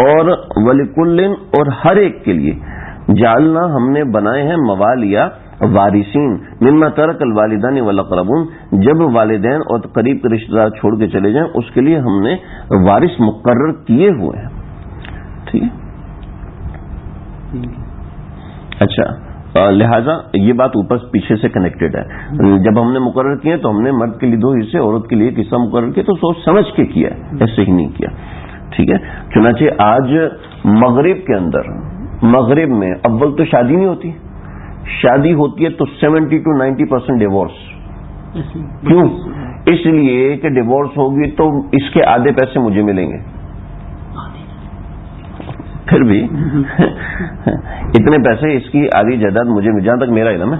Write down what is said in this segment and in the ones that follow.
اور وَلِكُلٍّ اور ہر ایک کے لیے جعلنا ہم نے بنائے ہیں موالیا وارثین مما ترک الوالدان والاقربون، جب والدین اور قریب کے رشتہ دار چھوڑ کے چلے جائیں اس کے لیے ہم نے وارث مقرر کیے ہوئے ہیں. ٹھیک ہے. اچھا لہذا یہ بات اوپر پیچھے سے کنیکٹڈ ہے. جب ہم نے مقرر کیے تو ہم نے مرد کے لیے 2 حصے، عورت کے لیے ایک حصہ مقرر کیا، تو سوچ سمجھ کے کیا ہے، ایسے ہی نہیں کیا. ٹھیک ہے. چنانچہ آج مغرب کے اندر، مغرب میں اول تو شادی نہیں ہوتی، شادی ہوتی ہے تو 70 to 90% ڈیورس. کیوں؟ اس لیے کہ ڈیورس ہوگی تو اس کے آدھے پیسے مجھے ملیں گے. پھر بھی اتنے پیسے اس کی آدھی جائیداد مجھے، جہاں تک میرا علم ہے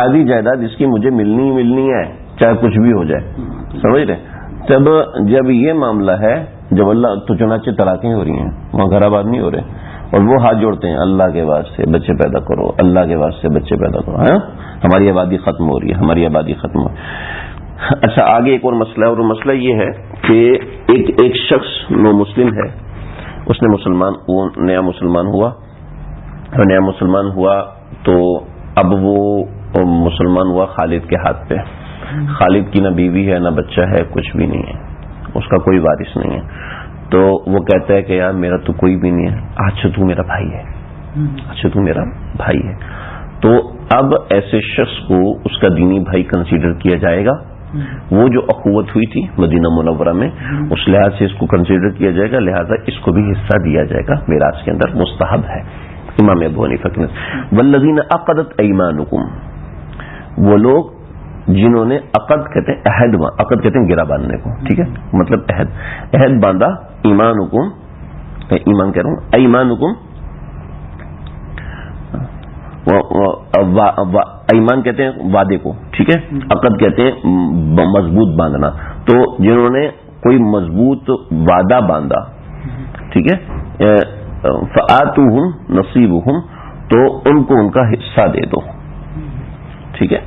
آدھی جائیداد اس کی مجھے ملنی ہے، چاہے کچھ بھی ہو جائے. سمجھ رہے؟ جب یہ معاملہ ہے، جب اللہ تو چنانچہ طلاقیں ہو رہی ہیں، وہاں گھر آباد نہیں ہو رہے، اور وہ ہاتھ جوڑتے ہیں اللہ کے واسطے بچے پیدا کرو، اللہ کے واسطے بچے پیدا کرو. ہاں ہماری آبادی ختم ہو رہی ہے، ہماری آبادی ختم ہو رہی ہے. اچھا آگے ایک اور مسئلہ ہے، اور مسئلہ یہ ہے کہ ایک شخص نو مسلم ہے، اس نے وہ نیا مسلمان ہوا تو اب وہ مسلمان ہوا خالد کے ہاتھ پہ. خالد کی نہ بیوی ہے نہ بچہ ہے، کچھ بھی نہیں ہے، اس کا کوئی وارث نہیں ہے. تو وہ کہتا ہے کہ یار میرا تو کوئی بھی نہیں ہے. اچھا تو میرا بھائی ہے، اچھا تو میرا بھائی ہے. تو اب ایسے شخص کو اس کا دینی بھائی کنسیڈر کیا جائے گا. وہ جو اخوت ہوئی تھی مدینہ منورہ میں، اس لحاظ سے اس کو کنسیڈر کیا جائے گا، لہذا اس کو بھی حصہ دیا جائے گا. میراث کے اندر مستحب ہے. امام ابو حنیفہ نے والذین عقدت ایمانکم، وہ لوگ جنہوں نے عقد کہتے ہیں عہد، عقد کہتے ہیں گرہ باندھنے کو. ٹھیک ہے، مطلب عہد باندھا. ایمانکم، ایمان کہہ رہا ہوں، ایمانکم، ایمان کہتے ہیں وعدے کو. ٹھیک ہے. عقد کہتے ہیں مضبوط باندھنا. تو جنہوں نے کوئی مضبوط وعدہ باندھا، ٹھیک ہے، فآتوہم نصیبہم، تو ان کو ان کا حصہ دے دو. ٹھیک ہے،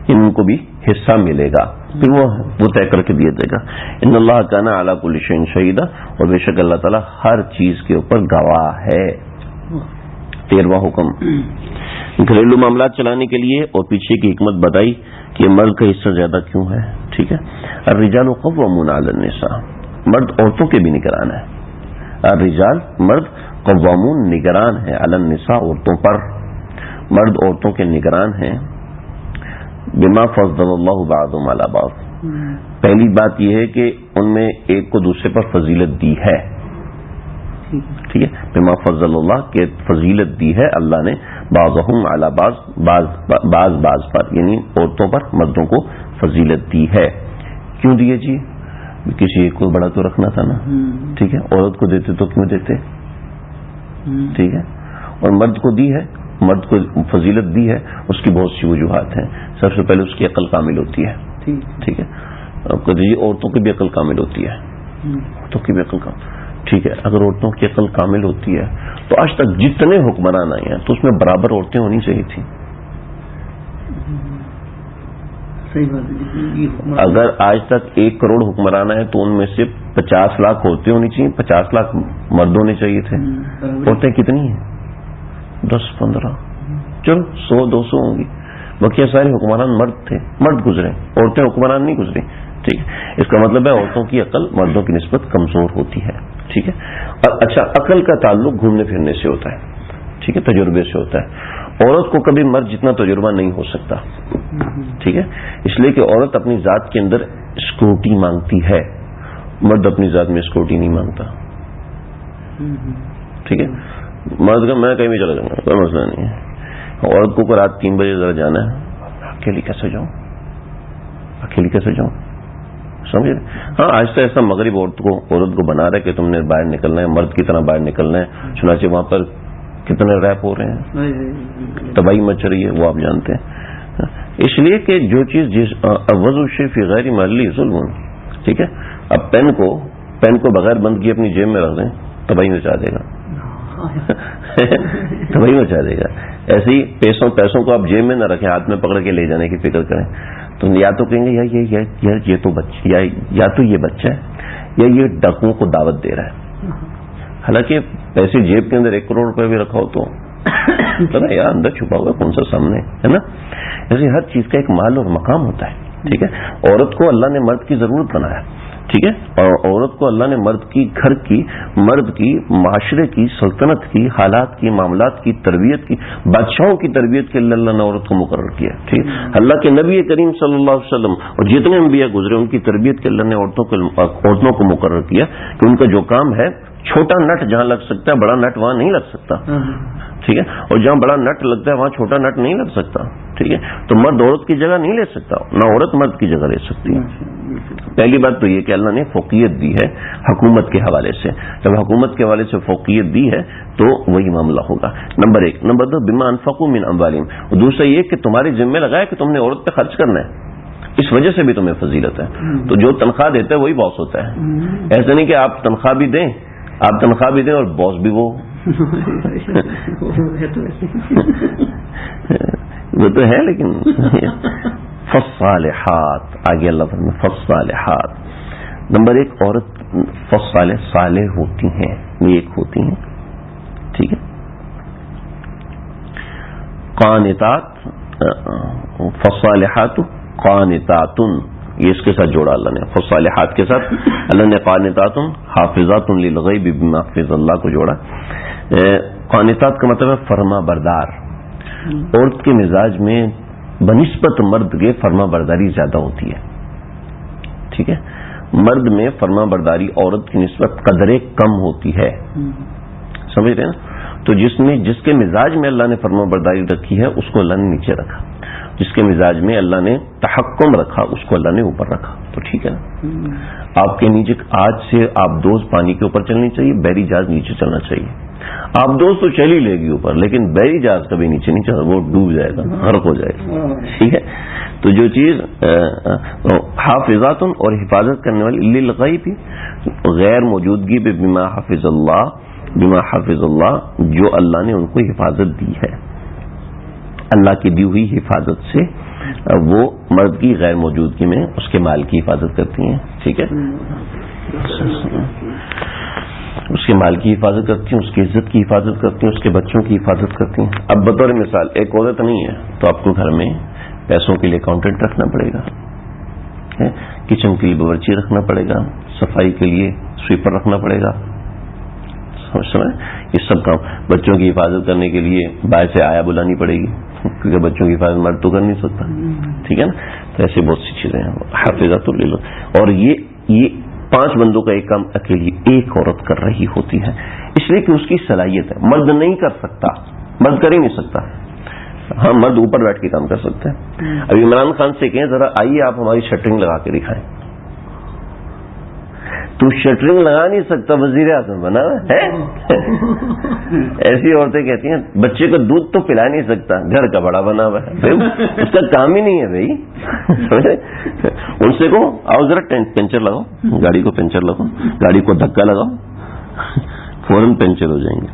ان کو بھی حصہ ملے گا، پھر وہ طے کر کے دیا جائے گا. ان اللہ کان علی کل شیء شہیدا، اور بے شک اللہ تعالیٰ ہر چیز کے اوپر گواہ ہے. 13واں حکم، گھریلو معاملات چلانے کے لیے اور پیچھے کی حکمت بتائی کہ مرد کا حصہ زیادہ کیوں ہے. ٹھیک ہے. الرجال قوامون علی النساء، مرد عورتوں کے بھی نگران ہے. الرجال، مرد، قوامون نگران ہے، علی النساء عورتوں پر، مرد عورتوں کے نگران ہیں. بما فضل اللہ بعضهم علی بعض، پہلی بات یہ ہے کہ ان میں ایک کو دوسرے پر فضیلت دی ہے. ٹھیک ہے. بما فضل اللہ، کہ فضیلت دی ہے اللہ نے، بعضهم علی بعض، بعض پر، یعنی عورتوں پر مردوں کو فضیلت دی ہے. کیوں دیے جی؟ کسی ایک کو بڑا تو رکھنا تھا نا. ٹھیک ہے. عورت کو دیتے تو کیوں دیتے؟ ٹھیک ہے. اور مرد کو دی ہے، مرد کو فضیلت دی ہے، اس کی بہت سی وجوہات ہیں. سب سے پہلے اس کی عقل کامل ہوتی ہے. ٹھیک ہے. آپ کو دیجیے عورتوں کی بھی عقل کامل ہوتی ہے، عورتوں کی بھی عقل کامل. ٹھیک ہے. اگر عورتوں کی عقل کامل ہوتی ہے تو آج تک جتنے حکمران آئے ہیں تو اس میں برابر عورتیں ہونی چاہیے تھیں. اگر آج تک 1 کروڑ حکمران آئے تو ان میں سے 50 لاکھ عورتیں ہونی چاہیے، 50 لاکھ مرد ہونے چاہیے تھے. عورتیں کتنی ہیں؟ 10-15، چلو 100-200 ہوں گی. باقی سارے حکمران مرد تھے، مرد گزرے، عورتیں حکمران نہیں گزری. ٹھیک ہے. اس کا مطلب ہے عورتوں کی عقل مردوں کی نسبت کمزور ہوتی ہے. ٹھیک ہے. اور اچھا عقل کا تعلق گھومنے پھرنے سے ہوتا ہے. ٹھیک ہے. تجربے سے ہوتا ہے. عورت کو کبھی مرد جتنا تجربہ نہیں ہو سکتا. ٹھیک ہے. اس لیے کہ عورت اپنی ذات کے اندر سکیورٹی مانگتی ہے، مرد اپنی ذات میں سکیورٹی نہیں مانگتا. ٹھیک ہے. مرد کا میں کہیں بھی چلا جاؤں گا، کوئی مسئلہ نہیں ہے. عورت کو رات 3 بجے ذرا جانا ہے، اکیلی کیسے جاؤں، اکیلی کیسے جاؤں؟ سمجھے؟ ہاں آہستہ آہستہ مغرب عورت کو بنا رہا ہے کہ تم نے باہر نکلنا ہے، مرد کی طرح باہر نکلنا ہے. چنانچہ وہاں پر کتنے ریپ ہو رہے ہیں، تباہی مچ رہی ہے، وہ آپ جانتے ہیں. اس لیے کہ جو چیز وضع الشیء فی غیر محلہ ظلم. ٹھیک ہے. اب پین کو بغیر بند کیے اپنی جیب میں رکھ دیں، تباہی مچا دے گا، تباہی مچا دے گا. ایسے ہی پیسوں کو آپ جیب میں نہ رکھیں، ہاتھ میں پکڑ کے لے جانے کی فکر کریں. تو یا تو کہیں گے یا یہ تو بچہ، یا تو یہ بچہ ہے، یا یہ ڈاکوؤں کو دعوت دے رہا ہے. حالانکہ پیسے جیب کے اندر 1 کروڑ روپے بھی رکھا ہو تو پتا یار اندر چھپا ہوا کون سا سامنے ہے نا. ایسے ہر چیز کا ایک محل اور مقام ہوتا ہے. ٹھیک ہے. عورت کو اللہ نے مرد کی ضرورت بنایا. ٹھیک ہے. اور عورت کو اللہ نے مرد کی گھر کی، مرد کی، معاشرے کی، سلطنت کی، حالات کی، معاملات کی، تربیت کی، بادشاہوں کی تربیت کے لیے اللہ نے عورت کو مقرر کیا. ٹھیک. اللہ کے نبی کریم صلی اللہ علیہ وسلم اور جتنے انبیاء گزرے ان کی تربیت کے اللہ نے عورتوں کو مقرر کیا کہ ان کا جو کام ہے، چھوٹا نٹ جہاں لگ سکتا ہے بڑا نٹ وہاں نہیں لگ سکتا. ٹھیک ہے. اور جہاں بڑا نٹ لگتا ہے وہاں چھوٹا نٹ نہیں لگ سکتا. ٹھیک ہے. تو مرد عورت کی جگہ نہیں لے سکتا، نہ عورت مرد کی جگہ لے سکتی ہے. پہلی بات تو یہ کہ اللہ نے فوقیت دی ہے حکومت کے حوالے سے. جب حکومت کے حوالے سے فوقیت دی ہے تو وہی معاملہ ہوگا. نمبر 1. نمبر 2 بما انفقوا من اموالہم. اور دوسرا یہ کہ تمہارے ذمہ لگایا کہ تم نے عورت پہ خرچ کرنا ہے، اس وجہ سے بھی تمہیں فضیلت ہے. تو جو تنخواہ دیتا ہے وہی باس ہوتا ہے. ایسا نہیں کہ آپ تنخواہ بھی دیں، آپ تنخواہ بھی دیں اور باس بھی وہ وہ تو ہے. لیکن فالصالحات آگے اللہ فرمائے فالصالحات. نمبر 1 عورت صالح ہوتی ہیں، نیک ہوتی ہیں. ٹھیک ہے. قانتات، فالصالحات قانتات، یہ اس کے ساتھ جوڑا اللہ نے. فالصالحات کے ساتھ اللہ نے قانتات حافظات للغیب بما حفظ اللہ کو جوڑا. قانتات کا مطلب ہے فرما بردار. عورت کے مزاج میں بنسبت مرد کے فرما برداری زیادہ ہوتی ہے. ٹھیک ہے. مرد میں فرما برداری عورت کی نسبت قدرے کم ہوتی ہے. سمجھ رہے ہیں نا. تو جس کے مزاج میں اللہ نے فرما برداری رکھی ہے اس کو اللہ نے نیچے رکھا، جس کے مزاج میں اللہ نے تحکم رکھا اس کو اللہ نے اوپر رکھا. تو ٹھیک ہے نا. آپ کے نیچے آج سے آپ دوز پانی کے اوپر چلنی چاہیے، بحری جہاز نیچے چلنا چاہیے. آپ دوست تو چل ہی لے گی اوپر، لیکن بحری جہاز کبھی نیچے نہیں چلتا، وہ ڈوب جائے گا، غرق ہو جائے گا. ٹھیک ہے. تو جو چیز حافظات اور حفاظت کرنے والی للغیب، غیر موجودگی پہ بما حفظ اللہ، جو اللہ نے ان کو حفاظت دی ہے، اللہ کی دی ہوئی حفاظت سے وہ مرد کی غیر موجودگی میں اس کے مال کی حفاظت کرتی ہیں. ٹھیک ہے. اس کے مال کی حفاظت کرتی ہیں، اس کی عزت کی حفاظت کرتی ہیں، اس کے بچوں کی حفاظت کرتی ہیں. اب بطور مثال ایک عورت نہیں ہے تو آپ کو گھر میں پیسوں کے لیے اکاؤنٹنٹ رکھنا پڑے گا، کچن کے لیے باورچی رکھنا پڑے گا، صفائی کے لیے سویپر رکھنا پڑے گا. سمجھ یہ سب کام. بچوں کی حفاظت کرنے کے لیے باہر سے آیا بلانی پڑے گی کیونکہ بچوں کی حفاظت مرد تو کر نہیں سکتا. ٹھیک ہے نا. تو ایسی بہت سی چیزیں ہیں. حافظات للہ. اور یہ 5 بندوں کا ایک کام اکیلی ایک عورت کر رہی ہوتی ہے، اس لیے کہ اس کی صلاحیت ہے. مرد نہیں کر سکتا، مرد کر ہی نہیں سکتا. ہاں مرد اوپر بیٹھ کے کام کر سکتے ہیں. اب عمران خان سے کہیں ذرا آئیے آپ ہماری شٹرنگ لگا کے دکھائیں. تو شٹرنگ لگا نہیں سکتا، وزیر اعظم بنا ہے. ایسی عورتیں کہتی ہیں بچے کو دودھ تو پلا نہیں سکتا، گھر کا بڑا بنا ہوا ہے، اس کا کام ہی نہیں ہے بھائی. ان سے کہو آؤ ذرا پنچر لگاؤ، گاڑی کو پنچر لگاؤ، گاڑی کو دھکا لگاؤ، فوراً پنچر ہو جائیں گے.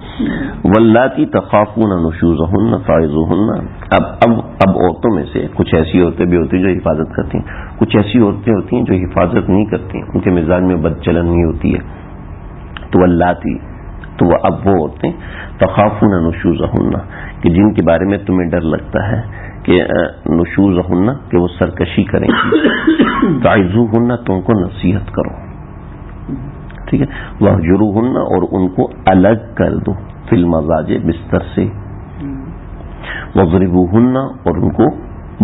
واللاتی تخافون نشوزہن فعظوہن. اب عورتوں میں سے کچھ ایسی عورتیں بھی ہوتی ہیں جو حفاظت کرتی ہیں، کچھ ایسی عورتیں ہوتی ہیں جو حفاظت نہیں کرتی، ان کے مزاج میں بد چلن نہیں ہوتی ہے. تو واللاتی، تو اب وہ عورتیں تخافون نشوزہن کہ جن کے بارے میں تمہیں ڈر لگتا ہے کہ نشوزہن کہ وہ سرکشی کریں گی، تعظوہن تو ان کو نصیحت کرو. ٹھیک ہے. وہجروہن اور ان کو الگ کر دو، فی المضاجع بستر سے. وضربوہن اور ان کو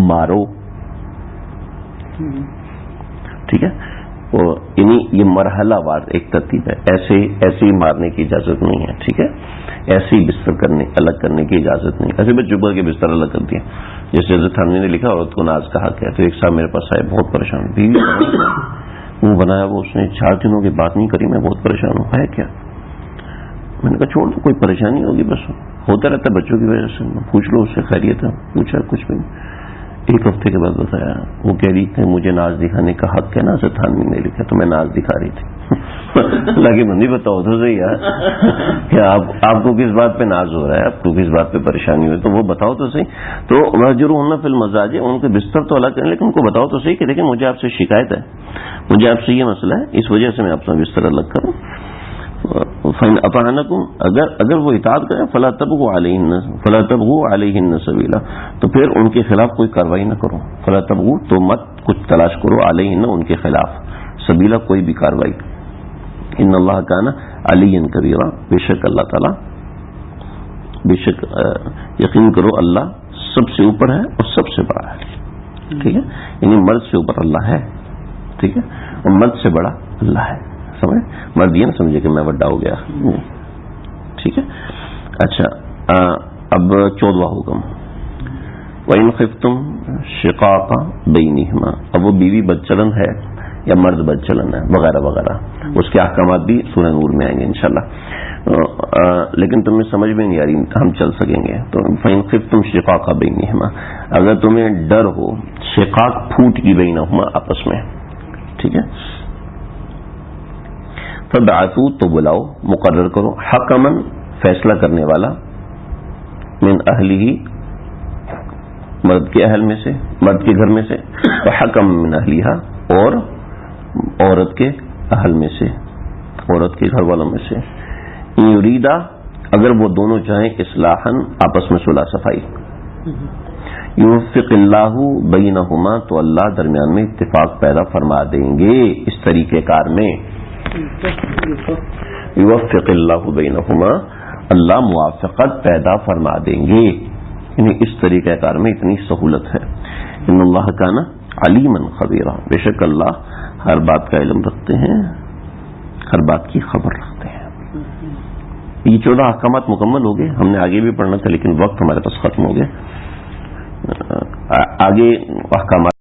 مارو. ٹھیک ہے. یعنی یہ مرحلہ وار ایک ترتیب ہے، ایسے ہی مارنے کی اجازت نہیں ہے. ٹھیک ہے. ایسے ہی بستر الگ کرنے کی اجازت نہیں. ایسے میں چپ کر کے بستر الگ کر دیا. جیسے حضرت تھانوی نے لکھا عورت کو ناز کا حق ہے. تو ایک صاحب میرے پاس آئے بہت پریشان، بیوی منہ بنایا وہ اس نے 4 دنوں کی بات نہیں کری، میں بہت پریشان ہوں. ہے کیا؟ میں نے کہا چھوڑ دو، کوئی پریشانی ہوگی بس ہوتا رہتا ہے بچوں کی وجہ سے، پوچھ لو اس سے خیریت ہے. پوچھا کچھ بھی نہیں. 1 ہفتے کے بعد بتایا وہ کہہ رہی تھی مجھے ناز دکھانے کا حق ہے نا، حضرت تھانوی نے لکھا تو میں ناز دکھا رہی تھی. اللہ کی بندی بتاؤ تو صحیح یار کہ آپ کو کس بات پہ ناز ہو رہا ہے، آپ کو کس بات پہ پریشانی ہوئی تو وہ بتاؤ تو صحیح. تو وہجروہن فی المضاجع، ان کے بستر تو الگ کریں لیکن ان کو بتاؤ تو صحیح کہ دیکھیں مجھے آپ سے شکایت ہے، مجھے آپ سے یہ مسئلہ ہے، اس وجہ سے میں اپنا بستر الگ کروں. فَإِنْ أَطَعْنَكُمْ اگر وہ اطاعت کریں فَلَا تَبْغُوا عَلَيْهِنَّ سَبِيلًا تو پھر ان کے خلاف کوئی کاروائی نہ کرو. فَلَا تَبْغُوا تو مت کچھ تلاش کرو عَلَيْهِنَّ ان کے خلاف سبیلا کوئی بھی کاروائی. ان اللہ کان علیٰ کبیرا بے شک اللہ تعالیٰ بے شک یقین کرو اللہ سب سے اوپر ہے اور سب سے بڑا ہے. ٹھیک ہے, یعنی مرد سے اوپر اللہ ہے, ٹھیک ہے, اور مرد سے بڑا اللہ ہے. سمجھے, مرد یہ نہ سمجھے کہ میں بڑا ہو گیا. ٹھیک ہے. اچھا, اب 14واں حکم وَإِنْ خِفْتُمْ شِقَاقَ بَيْنِهِمَا. اب وہ بیوی بدچلن ہے یا مرد بدچلن ہے وغیرہ وغیرہ, اس کے احکامات بھی سورہ نور میں آئیں گے انشاءاللہ. لیکن تمہیں سمجھ میں نہیں آ رہی, ہم چل سکیں گے. تو فَإِنْ خِفْتُمْ شِقَاقَ بَيْنِهِمَا, اگر تمہیں ڈر ہو شقاق پھوٹ کی بینہما آپس میں, ٹھیک ہے, فَبْعَثُوا تو بلاؤ مقرر کرو حَكَمًا فیصلہ کرنے والا من اہلہ مرد کے اہل میں سے, مرد کے گھر میں سے, وحکم من اہلیہا اور عورت کے اہل میں سے, عورت کے گھر والوں میں سے. ان یریدا اگر وہ دونوں چاہیں اصلاحاً آپس میں صلح صفائی, یوفق اللہ بینہما تو اللہ درمیان میں اتفاق پیدا فرما دیں گے اس طریقہ کار میں. یوفق اللہ بینہما اللہ موافقت پیدا فرما دیں گے, یعنی اس طریقہ کار میں اتنی سہولت ہے. ان اللہ کان علیما خبیرا, بے شک اللہ ہر بات کا علم رکھتے ہیں, ہر بات کی خبر رکھتے ہیں. یہ 14 احکامات مکمل ہو گئے. ہم نے آگے بھی پڑھنا تھا لیکن وقت ہمارے پاس ختم ہو گیا. آگے احکامات